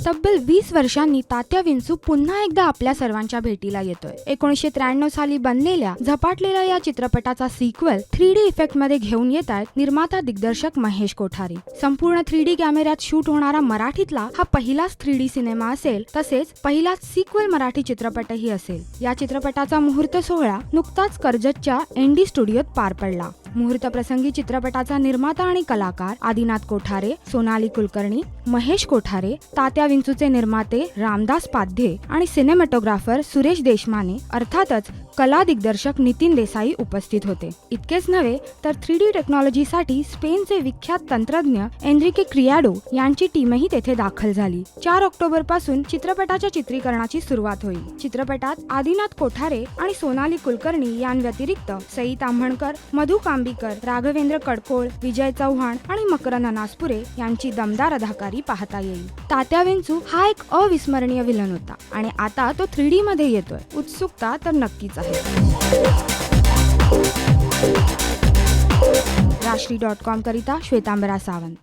तब्बल 20 वर्षांनी तात्या विंचू पुन्हा एकदा आपल्या सर्वांच्या भेटीला येतोय. 1993 साली बनलेल्या झपाटलेल्या या चित्रपटाचा सिक्वल 3D इफेक्ट मध्ये घेऊन येत आहेत निर्माता दिग्दर्शक महेश कोठारे. संपूर्ण 3D कॅमेऱ्यात शूट होणारा मराठीतला हा पहिलाच 3D सिनेमा असेल, तसेच पहिलाच सिक्वल मराठी चित्रपटही असेल. या चित्रपटाचा मुहूर्त सोहळा नुकताच कर्जतच्या एनडी स्टुडिओत पार पडला. मुहूर्त प्रसंगी चित्रपटाचा निर्माता आणि कलाकार आदिनाथ कोठारे, सोनाली कुलकर्णी, महेश कोठारे, तात्या विंचूचे निर्माते रामदास पाध्ये आणि सिनेमॅटोग्राफर सुरेश देशमाने अर्थातच कला दिग्दर्शक नितीन देसाई उपस्थित होते. इतकेच नव्हे तर 3D टेक्नॉलॉजीसाठी स्पेनचे विख्यात तंत्रज्ञ एनरिके क्रियाडो यांची टीमही तेथे दाखल झाली. 4 ऑक्टोबर पासून चित्रपटाच्या चित्रीकरणाची सुरुवात होईल. चित्रपटात आदिनाथ कोठारे आणि सोनाली कुलकर्णी यांव्यतिरिक्त सई ताम्हणकर, मधु कांबीकर, राघवेंद्र कडकोळ, विजय चव्हाण आणि मकरंद नासपुरे यांची दमदार अदाकारी पाहता येईल. तात्या विंचू हा एक अविस्मरणीय विलन होता आणि आता तो 3D मध्ये येतोय. उत्सुकता तर नक्कीच आहे. राष्ट्री.com करिता श्वेतांबरा सावंत.